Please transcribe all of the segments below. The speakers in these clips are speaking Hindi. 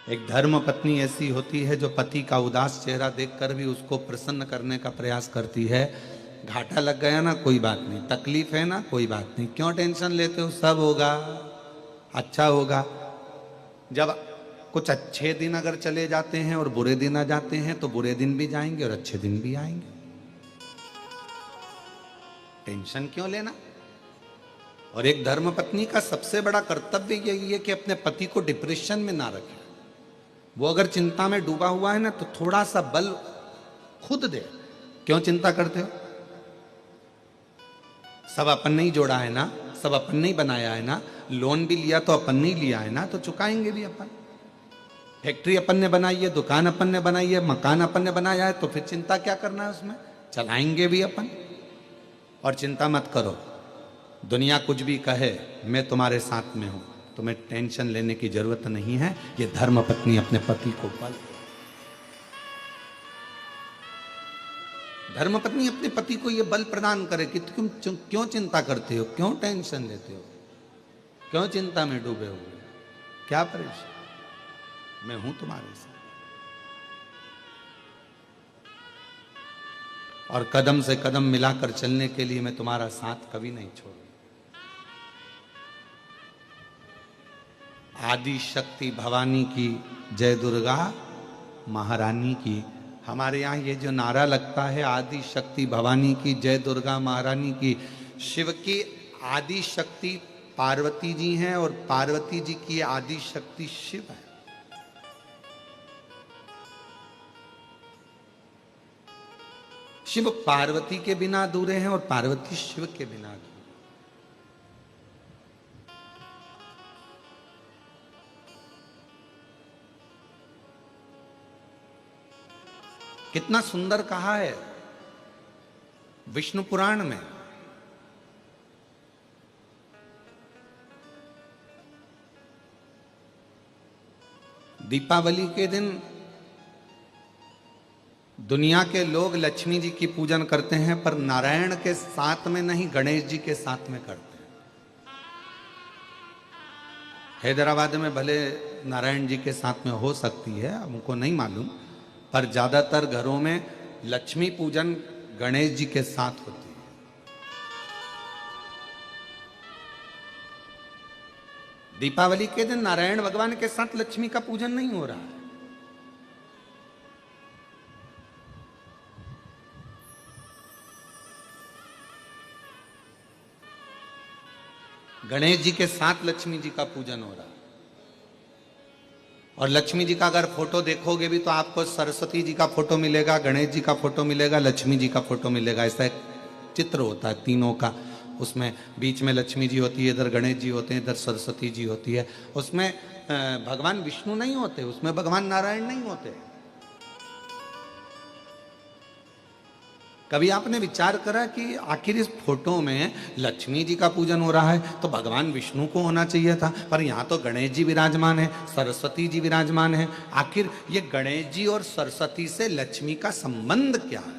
एक धर्म पत्नी ऐसी होती है जो पति का उदास चेहरा देखकर भी उसको प्रसन्न करने का प्रयास करती है। घाटा लग गया ना, कोई बात नहीं, तकलीफ है ना, कोई बात नहीं, क्यों टेंशन लेते हो, सब होगा, अच्छा होगा। जब कुछ अच्छे दिन अगर चले जाते हैं और बुरे दिन आ जाते हैं तो बुरे दिन भी जाएंगे और अच्छे दिन भी आएंगे, टेंशन क्यों लेना। और एक धर्म पत्नी का सबसे बड़ा कर्तव्य यही है कि अपने पति को डिप्रेशन में ना रखे। वो अगर चिंता में डूबा हुआ है ना तो थोड़ा सा बल खुद दे। क्यों चिंता करते हो, सब अपन ने ही जोड़ा है ना, सब अपन ने ही बनाया है ना, लोन भी लिया तो अपन ने ही लिया है ना, तो चुकाएंगे भी अपन। फैक्ट्री अपन ने बनाई है, दुकान अपन ने बनाई है, मकान अपन ने बनाया है, तो फिर चिंता क्या करना है उसमें, चलाएंगे भी अपन। और चिंता मत करो, दुनिया कुछ भी कहे, मैं तुम्हारे साथ में हूं, तुम्हें टेंशन लेने की जरूरत नहीं है। ये धर्म पत्नी अपने पति को बल, धर्म पत्नी अपने पति को यह बल प्रदान करे कि तुम क्यों चिंता करते हो, क्यों टेंशन लेते हो, क्यों चिंता में डूबे हुए, क्या परेशान, मैं हूं तुम्हारे साथ। और कदम से कदम मिलाकर चलने के लिए मैं तुम्हारा साथ कभी नहीं छोड़ूंगा। आदि शक्ति भवानी की जय, दुर्गा महारानी की। हमारे यहाँ ये जो नारा लगता है, आदि शक्ति भवानी की जय, दुर्गा महारानी की, शिव की आदि शक्ति पार्वती जी हैं और पार्वती जी की आदि शक्ति शिव है। शिव पार्वती के बिना अधूरे हैं और पार्वती शिव के बिना अधूरे। कितना सुंदर कहा है विष्णु पुराण में। दीपावली के दिन दुनिया के लोग लक्ष्मी जी की पूजन करते हैं, पर नारायण के साथ में नहीं, गणेश जी के साथ में करते हैं। हैदराबाद में भले नारायण जी के साथ में हो सकती है, हमको नहीं मालूम, पर ज्यादातर घरों में लक्ष्मी पूजन गणेश जी के साथ होती है। दीपावली के दिन नारायण भगवान के साथ लक्ष्मी का पूजन नहीं हो रहा है। गणेश जी के साथ लक्ष्मी जी का पूजन हो रहा है। और लक्ष्मी जी का अगर फोटो देखोगे भी तो आपको सरस्वती जी का फोटो मिलेगा, गणेश जी का फोटो मिलेगा, लक्ष्मी जी का फोटो मिलेगा। ऐसा एक चित्र होता है तीनों का, उसमें बीच में लक्ष्मी जी होती है, इधर गणेश जी होते हैं, इधर सरस्वती जी होती है। उसमें भगवान विष्णु नहीं होते, उसमें भगवान नारायण नहीं होते। कभी आपने विचार करा कि आखिर इस फोटो में लक्ष्मी जी का पूजन हो रहा है तो भगवान विष्णु को होना चाहिए था, पर यहाँ तो गणेश जी विराजमान है, सरस्वती जी विराजमान है। आखिर ये गणेश जी और सरस्वती से लक्ष्मी का संबंध क्या है?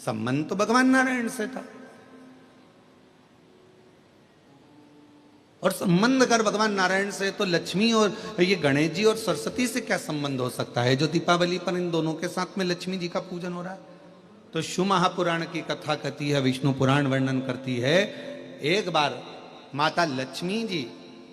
संबंध तो भगवान नारायण से था। और संबंध अगर भगवान नारायण से, तो लक्ष्मी और ये गणेश जी और सरस्वती से क्या संबंध हो सकता है जो दीपावली पर इन दोनों के साथ में लक्ष्मी जी का पूजन हो रहा है? तो शिव महापुराण की कथा कहती है, विष्णु पुराण वर्णन करती है, एक बार माता लक्ष्मी जी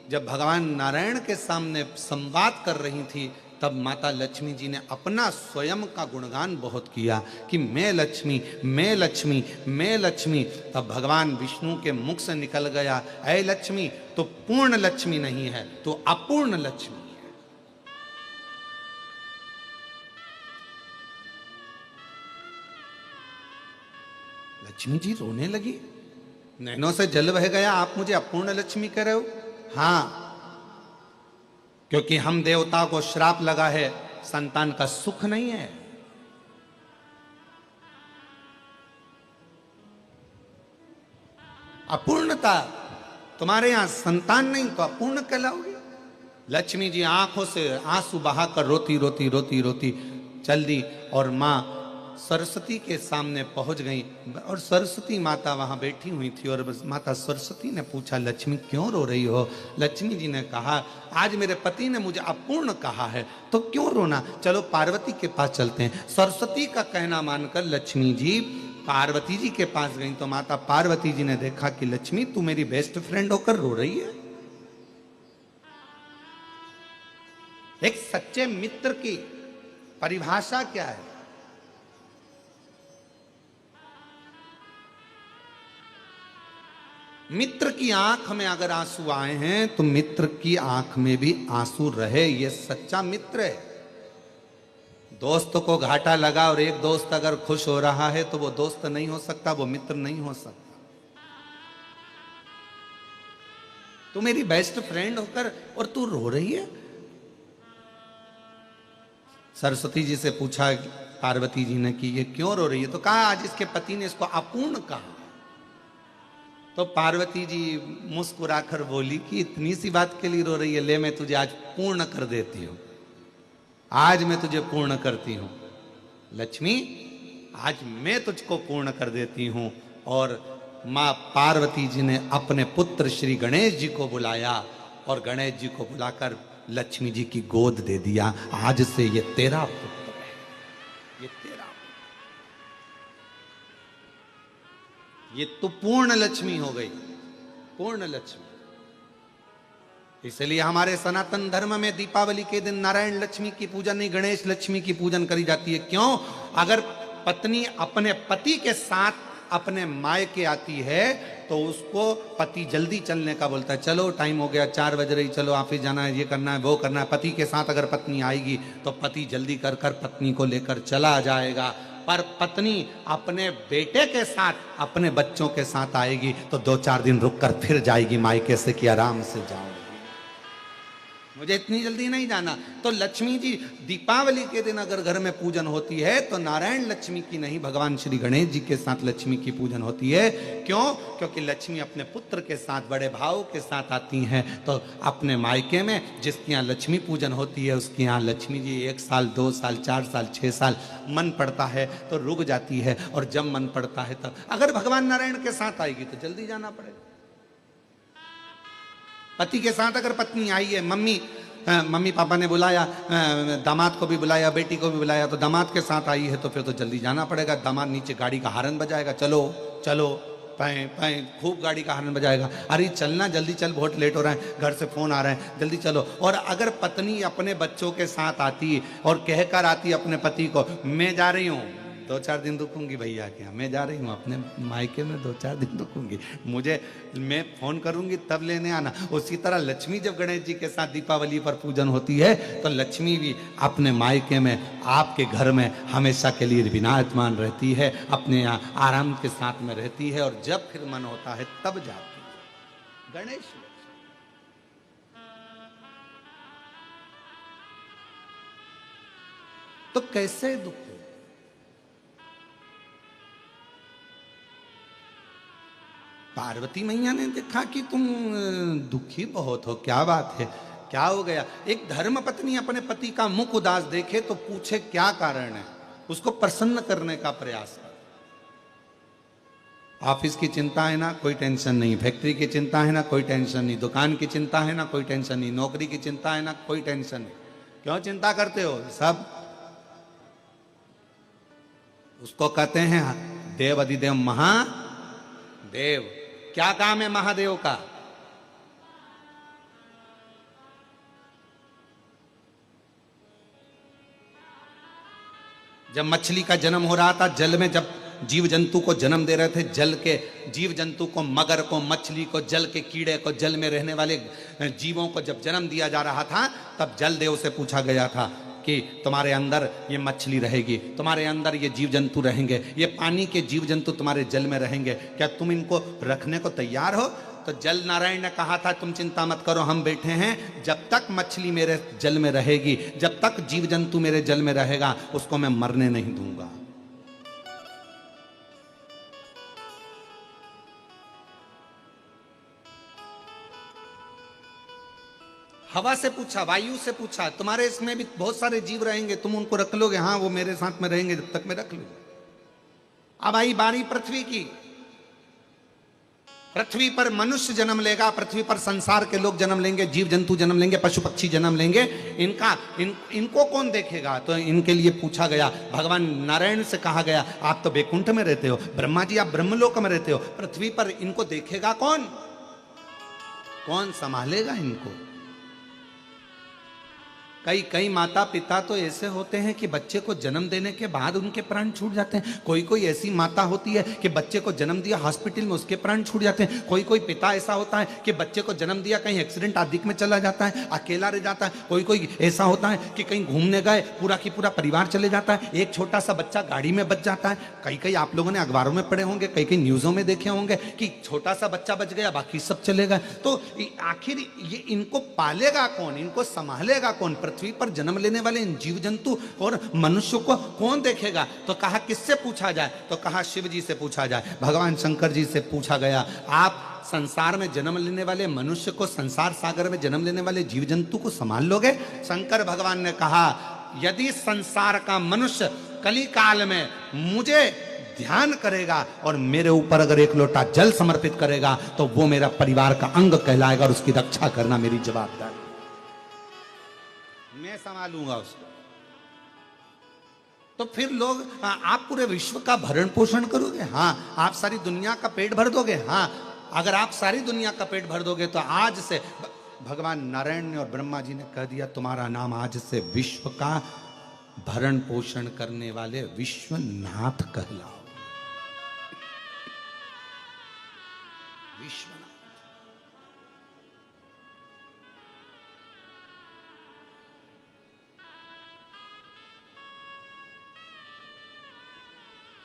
जब भगवान नारायण के सामने संवाद कर रही थी, तब माता लक्ष्मी जी ने अपना स्वयं का गुणगान बहुत किया कि मैं लक्ष्मी, मैं लक्ष्मी, मैं लक्ष्मी। तब भगवान विष्णु के मुख से निकल गया, ऐ लक्ष्मी तो पूर्ण लक्ष्मी नहीं है, तो अपूर्ण लक्ष्मी। लक्ष्मी जी रोने लगी, नैनों से जल बह गया, आप मुझे अपूर्ण लक्ष्मी कह रहे हो? हाँ, क्योंकि हम देवता को श्राप लगा है, संतान का सुख नहीं है। अपूर्णता, तुम्हारे यहां संतान नहीं तो अपूर्ण कहलाओगे। लक्ष्मी जी आंखों से आंसू बहाकर रोती रोती रोती रोती चल दी और मां सरस्वती के सामने पहुंच गई और सरस्वती माता वहां बैठी हुई थी और माता सरस्वती ने पूछा, लक्ष्मी क्यों रो रही हो? लक्ष्मी जी ने कहा, आज मेरे पति ने मुझे अपूर्ण कहा है तो क्यों रोना, चलो पार्वती के पास चलते हैं। सरस्वती का कहना मानकर लक्ष्मी जी पार्वती जी के पास गई तो माता पार्वती जी ने देखा कि लक्ष्मी तू मेरी बेस्ट फ्रेंड होकर रो रही है। एक सच्चे मित्र की परिभाषा क्या है? मित्र की आंख में अगर आंसू आए हैं तो मित्र की आंख में भी आंसू रहे, ये सच्चा मित्र है। दोस्त को घाटा लगा और एक दोस्त अगर खुश हो रहा है तो वो दोस्त नहीं हो सकता, वो मित्र नहीं हो सकता। तू मेरी बेस्ट फ्रेंड होकर और तू रो रही है। सरस्वती जी से पूछा पार्वती जी ने कि ये क्यों रो रही है, तो कहा आज इसके पति ने इसको अपूर्ण कहा। तो पार्वती जी मुस्कुराकर बोली कि इतनी सी बात के लिए रो रही है, ले मैं तुझे आज पूर्ण कर देती हूं, आज मैं तुझे पूर्ण करती हूं लक्ष्मी, आज मैं तुझको पूर्ण कर देती हूं। और मां पार्वती जी ने अपने पुत्र श्री गणेश जी को बुलाया और गणेश जी को बुलाकर लक्ष्मी जी की गोद दे दिया, आज से ये तेरा पुत्र है, ये तेरा, ये तो पूर्ण लक्ष्मी हो गई, पूर्ण लक्ष्मी। इसलिए हमारे सनातन धर्म में दीपावली के दिन नारायण लक्ष्मी की पूजन नहीं, गणेश लक्ष्मी की पूजन करी जाती है। क्यों? अगर पत्नी अपने पति के साथ अपने मायके आती है तो उसको पति जल्दी चलने का बोलता है, चलो टाइम हो गया, 4 बज रही, चलो ऑफिस जाना है, ये करना है, वो करना है। पति के साथ अगर पत्नी आएगी तो पति जल्दी कर कर पत्नी को लेकर चला जाएगा। पर पत्नी अपने बेटे के साथ अपने बच्चों के साथ आएगी तो 2-4 दिन रुक कर फिर जाएगी मायके से कि आराम से जाओ, मुझे इतनी जल्दी नहीं जाना। तो लक्ष्मी जी दीपावली के दिन अगर घर में पूजन होती है तो नारायण लक्ष्मी की नहीं, भगवान श्री गणेश जी के साथ लक्ष्मी की पूजन होती है। क्यों? क्योंकि लक्ष्मी अपने पुत्र के साथ बड़े भाव के साथ आती हैं। तो अपने मायके में जिसके यहाँ लक्ष्मी पूजन होती है उसके यहाँ लक्ष्मी जी 1 साल 2 साल 4 साल 6 साल मन पड़ता है तो रुक जाती है, और जब मन पड़ता है तब। अगर भगवान नारायण के साथ आएगी तो जल्दी जाना पड़ेगा। पति के साथ अगर पत्नी आई है, मम्मी पापा ने बुलाया, दामाद को भी बुलाया, बेटी को भी बुलाया, तो दामाद के साथ आई है तो फिर तो जल्दी जाना पड़ेगा। दामाद नीचे गाड़ी का हॉर्न बजाएगा, चलो चलो, पाए पाए, खूब गाड़ी का हॉर्न बजाएगा, अरे चलना जल्दी चल, बहुत लेट हो रहा है, घर से फोन आ रहा है, जल्दी चलो। और अगर पत्नी अपने बच्चों के साथ आती और कहकर आती अपने पति को, मैं जा रही हूँ 2-4 दिन रुकूंगी भैया के यहाँ, मैं जा रही हूँ अपने मायके में 2-4 दिन रुकूंगी, मुझे मैं फोन करूंगी तब लेने आना। उसी तरह लक्ष्मी जब गणेश जी के साथ दीपावली पर पूजन होती है तो लक्ष्मी भी अपने मायके में, आपके घर में हमेशा के लिए विराजमान रहती है, अपने यहाँ आराम के साथ में रहती है, और जब फिर मन होता है तब जाती है। गणेश तो कैसे दुख? पार्वती मैया ने देखा कि तुम दुखी बहुत हो, क्या बात है, क्या हो गया? एक धर्म पत्नी अपने पति का मुख उदास देखे तो पूछे क्या कारण है, उसको प्रसन्न करने का प्रयास कर। ऑफिस की चिंता है ना, कोई टेंशन नहीं, फैक्ट्री की चिंता है ना, कोई टेंशन नहीं, दुकान की चिंता है ना, कोई टेंशन नहीं, नौकरी की चिंता है ना, कोई टेंशन नहीं। क्यों चिंता करते हो? सब उसको कहते हैं देव अधिदेव महादेव। क्या काम है महादेव का? जब मछली का जन्म हो रहा था, जल में जब जीव जंतु को जन्म दे रहे थे, जल के जीव जंतु को, मगर को, मछली को, जल के कीड़े को, जल में रहने वाले जीवों को जब जन्म दिया जा रहा था, तब जल देव से पूछा गया था कि तुम्हारे अंदर ये मछली रहेगी, तुम्हारे अंदर ये जीव जंतु रहेंगे, ये पानी के जीव जंतु तुम्हारे जल में रहेंगे, क्या तुम इनको रखने को तैयार हो? तो जल नारायण ने कहा था तुम चिंता मत करो, हम बैठे हैं, जब तक मछली मेरे जल में रहेगी, जब तक जीव जंतु मेरे जल में रहेगा, उसको मैं मरने नहीं दूंगा। हवा से पूछा, वायु से पूछा, तुम्हारे इसमें भी बहुत सारे जीव रहेंगे, तुम उनको रख लोगे? हाँ, वो मेरे साथ में रहेंगे जब तक मैं रख लूंगा। अब आई बारी पृथ्वी की। पृथ्वी पर मनुष्य जन्म लेगा, पृथ्वी पर संसार के लोग जन्म लेंगे, जीव जंतु जन्म लेंगे, पशु पक्षी जन्म लेंगे। इनको कौन देखेगा? तो इनके लिए पूछा गया, भगवान नारायण से कहा गया, आप तो बैकुंठ में रहते हो, ब्रह्मा जी आप ब्रह्मलोक में रहते हो, पृथ्वी पर इनको देखेगा कौन? कौन संभालेगा इनको? कई माता पिता तो ऐसे होते हैं कि बच्चे को जन्म देने के बाद उनके प्राण छूट जाते हैं। कोई ऐसी माता होती है कि बच्चे को जन्म दिया हॉस्पिटल में, उसके प्राण छूट जाते हैं। कोई पिता ऐसा होता है कि बच्चे को जन्म दिया, कहीं एक्सीडेंट आदि में चला जाता है, अकेला रह जाता है। कोई ऐसा होता है कि कहीं घूमने गए, पूरा की पूरा परिवार चले जाता है, एक छोटा सा बच्चा गाड़ी में बच जाता है। कई आप लोगों ने अखबारों में पढ़े होंगे, कई न्यूज़ों में देखे होंगे कि छोटा सा बच्चा बच गया, बाकी सब चले गए। तो आखिर ये इनको पालेगा कौन? इनको संभालेगा कौन? पृथ्वी पर जन्म लेने वाले इन जीव जंतु और मनुष्य को कौन देखेगा? तो कहा किससे पूछा जाए? तो कहा शिव जी से पूछा जाए, भगवान शंकर जी से पूछा गया, आप संसार में जन्म लेने वाले मनुष्य को, संसार सागर में जन्म लेने वाले जीव जंतु को संभाल लोगे? शंकर भगवान ने कहा, यदि संसार का मनुष्य कली काल में मुझे ध्यान करेगा और मेरे ऊपर अगर एक लोटा जल समर्पित करेगा तो वो मेरा परिवार का अंग कहलाएगा और उसकी रक्षा करना मेरी जवाबदारी, मैं संभालूंगा उसको। तो फिर लोग, आप पूरे विश्व का भरण पोषण करोगे? हाँ। आप सारी दुनिया का पेट भर दोगे? हाँ। अगर आप सारी दुनिया का पेट भर दोगे तो आज से भगवान नारायण ने और ब्रह्मा जी ने कह दिया, तुम्हारा नाम आज से विश्व का भरण पोषण करने वाले विश्वनाथ कहलाओ। विश्वनाथ।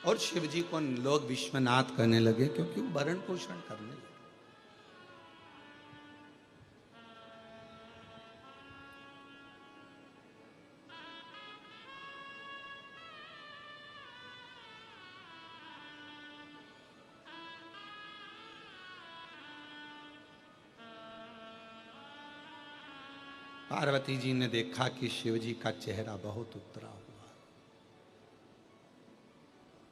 और शिव जी को लोग विश्वनाथ कहने लगे क्योंकि वो भरण पोषण करने लगे। पार्वती जी ने देखा कि शिव जी का चेहरा बहुत उतरा हुआ,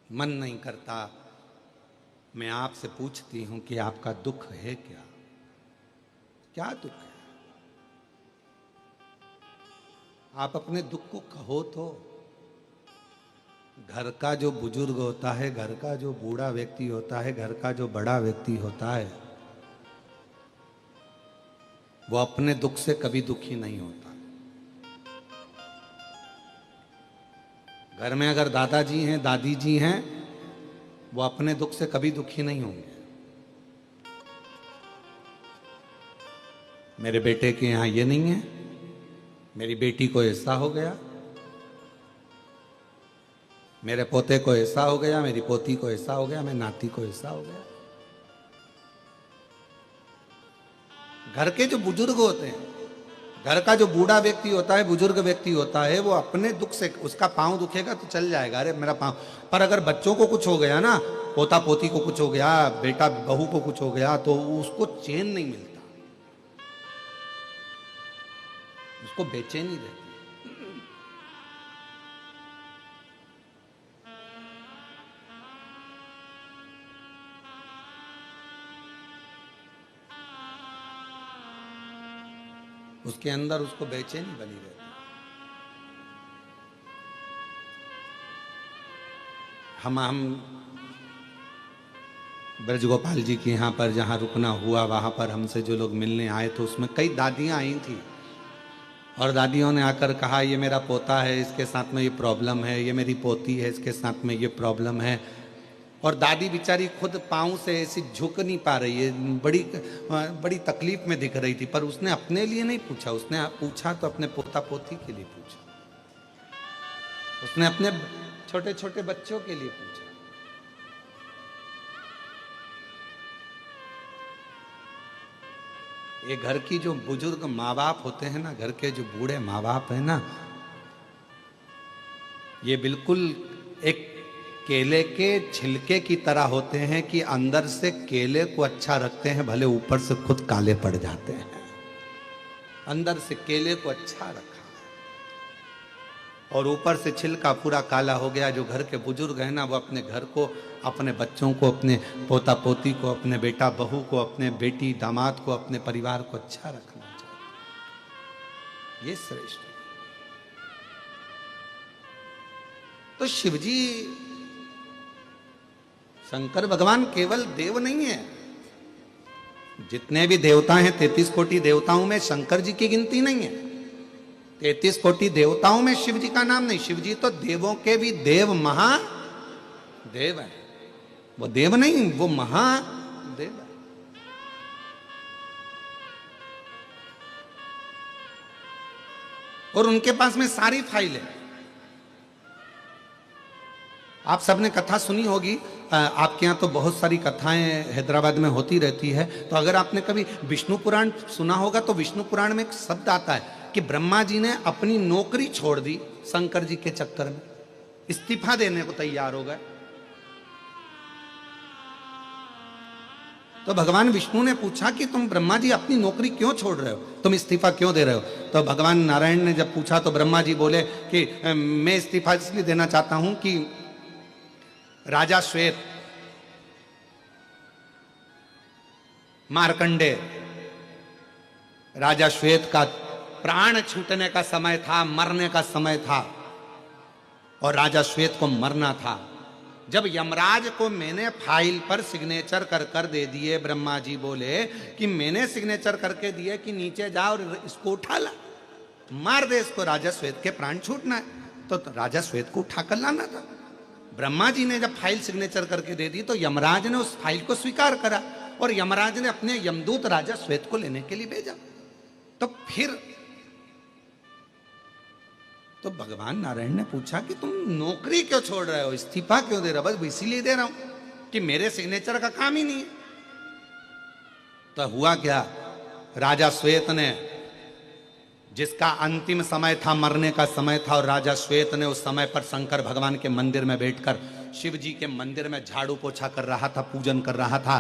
मन नहीं करता, मैं आपसे पूछती हूं कि आपका दुख है क्या? क्या दुख है? आप अपने दुख को कहो तो। घर का जो बुजुर्ग होता है, घर का जो बूढ़ा व्यक्ति होता है, घर का जो बड़ा व्यक्ति होता है, वो अपने दुख से कभी दुखी नहीं होता। घर में अगर दादाजी हैं, दादी जी हैं, वो अपने दुख से कभी दुखी नहीं होंगे। मेरे बेटे के यहां ये नहीं है, मेरी बेटी को ऐसा हो गया, मेरे पोते को ऐसा हो गया, मेरी पोती को ऐसा हो गया, मेरी नाती को ऐसा हो गया। घर के जो बुजुर्ग होते हैं, घर का जो बूढ़ा व्यक्ति होता है, बुजुर्ग व्यक्ति होता है, वो अपने दुख से, उसका पांव दुखेगा तो चल जाएगा, अरे मेरा पांव। पर अगर बच्चों को कुछ हो गया ना, पोता पोती को कुछ हो गया, बेटा बहू को कुछ हो गया, तो उसको चैन नहीं मिलता, उसको बेचैनी रहती। उसके अंदर उसको बेचैनी बनी रहती। हम ब्रजगोपाल जी के यहाँ पर जहाँ रुकना हुआ, वहाँ पर हमसे जो लोग मिलने आए तो उसमें कई दादियाँ आई थी, और दादियों ने आकर कहा, ये मेरा पोता है, इसके साथ में ये प्रॉब्लम है, ये मेरी पोती है, इसके साथ में ये प्रॉब्लम है। और दादी बेचारी खुद पाँव से ऐसी झुक नहीं पा रही है, बड़ी तकलीफ में दिख रही थी, पर उसने अपने लिए नहीं पूछा, उसने पूछा तो अपने पोता पोती के लिए पूछा, उसने अपने छोटे छोटे बच्चों के लिए पूछा। ये घर की जो बुजुर्ग माँ बाप होते हैं ना, घर के जो बूढ़े माँ बाप है ना, ये बिल्कुल एक केले के छिलके की तरह होते हैं कि अंदर से केले को अच्छा रखते हैं, भले ऊपर से खुद काले पड़ जाते हैं। अंदर से केले को अच्छा रखा और ऊपर से छिलका पूरा काला हो गया। जो घर के बुजुर्ग हैं ना, वो अपने घर को, अपने बच्चों को, अपने पोता पोती को, अपने बेटा बहू को, अपने बेटी दामाद को, अपने परिवार को अच्छा रखना चाहिए। ये श्रेष्ठ। तो शिवजी, शंकर भगवान केवल देव नहीं है। जितने भी देवता हैं, 33 कोटि देवताओं में शंकर जी की गिनती नहीं है। 33 कोटि देवताओं में शिव जी का नाम नहीं। शिव जी तो देवों के भी देव, महादेव है। वो देव नहीं, वो महादेव है। और उनके पास में सारी फाइल है। आप सबने कथा सुनी होगी, आपके यहाँ तो बहुत सारी कथाएं हैदराबाद में होती रहती है। तो अगर आपने कभी विष्णु पुराण सुना होगा तो विष्णु पुराण में एक शब्द आता है कि ब्रह्मा जी ने अपनी नौकरी छोड़ दी शंकर जी के चक्कर में, इस्तीफा देने को तैयार हो गए। तो भगवान विष्णु ने पूछा कि तुम ब्रह्मा जी अपनी नौकरी क्यों छोड़ रहे हो, तुम इस्तीफा क्यों दे रहे हो? तो भगवान नारायण ने जब पूछा तो ब्रह्मा जी बोले कि मैं इस्तीफा इसलिए देना चाहता हूं कि राजा श्वेत, मार्कंडे राजा श्वेत का प्राण छूटने का समय था, मरने का समय था, और राजा श्वेत को मरना था। जब यमराज को मैंने फाइल पर सिग्नेचर कर दे दिए, ब्रह्मा जी बोले कि मैंने सिग्नेचर करके दिए कि नीचे जा और इसको उठा ला, मार दे इसको, राजा श्वेत के प्राण छूटना है। तो राजा श्वेत को उठा कर लाना था। ब्रह्मा जी ने जब फाइल सिग्नेचर करके दे दी तो यमराज ने उस फाइल को स्वीकार करा और यमराज ने अपने यमदूत राजा श्वेत को लेने के लिए भेजा। तो फिर तो भगवान नारायण ने पूछा कि तुम नौकरी क्यों छोड़ रहे हो, इस्तीफा क्यों दे रहे हो? बस इसीलिए दे रहा हूं कि मेरे सिग्नेचर का काम ही नहीं है। तो हुआ क्या, राजा श्वेत ने, जिसका अंतिम समय था, मरने का समय था, और राजा श्वेत ने उस समय पर शंकर भगवान के मंदिर में बैठकर शिव जी के मंदिर में झाड़ू पोछा कर रहा था, पूजन कर रहा था,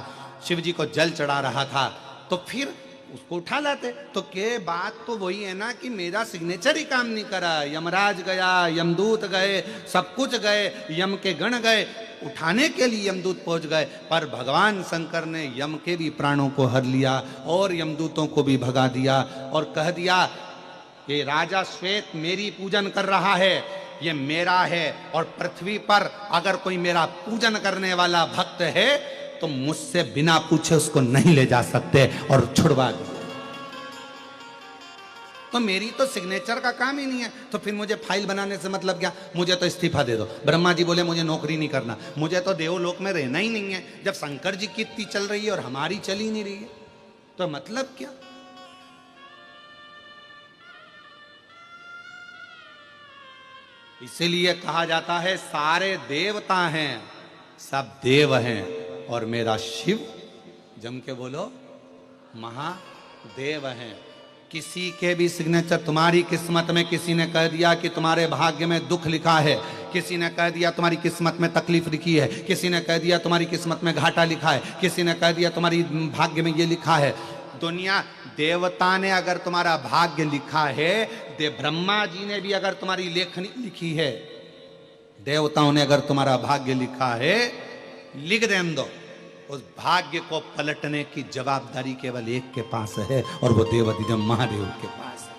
शिव जी को जल चढ़ा रहा था। तो फिर उसको उठा लाते। तो के बात तो वही है ना कि मेरा सिग्नेचर ही काम नहीं करा, यमराज गया, यमदूत गए, सब कुछ गए, यम के गण गए, उठाने के लिए यमदूत पहुंच गए, पर भगवान शंकर ने यम के भी प्राणों को हर लिया और यमदूतों को भी भगा दिया और कह दिया कि राजा श्वेत मेरी पूजन कर रहा है, ये मेरा है, और पृथ्वी पर अगर कोई मेरा पूजन करने वाला भक्त है तो मुझसे बिना पूछे उसको नहीं ले जा सकते, और छुड़वा दिया। तो मेरी तो सिग्नेचर का काम ही नहीं है, तो फिर मुझे फाइल बनाने से मतलब क्या? मुझे तो इस्तीफा दे दो। ब्रह्मा जी बोले मुझे नौकरी नहीं करना, मुझे तो देवलोक में रहना ही नहीं है। जब शंकर जी की इतनी चल रही है और हमारी चल ही नहीं रही है, तो मतलब क्या? इसीलिए कहा जाता है सारे देवता हैं, सब देव हैं, और मेरा शिव, जम के बोलो, महादेव हैं। किसी के भी सिग्नेचर, तुम्हारी किस्मत में किसी ने कह दिया कि तुम्हारे भाग्य में दुख लिखा है, किसी ने कह दिया तुम्हारी किस्मत में तकलीफ लिखी है, किसी ने कह दिया तुम्हारी किस्मत में घाटा लिखा है, किसी ने कह दिया तुम्हारी भाग्य में ये लिखा है। दुनिया, देवता ने अगर तुम्हारा भाग्य लिखा है, ब्रह्मा जी ने भी अगर तुम्हारी लेखनी लिखी है, देवताओं ने अगर तुम्हारा भाग्य लिखा है, लिख दें दो। उस भाग्य को पलटने की जवाबदारी केवल एक के पास है, और वो देव अधिदेव महादेव के पास है।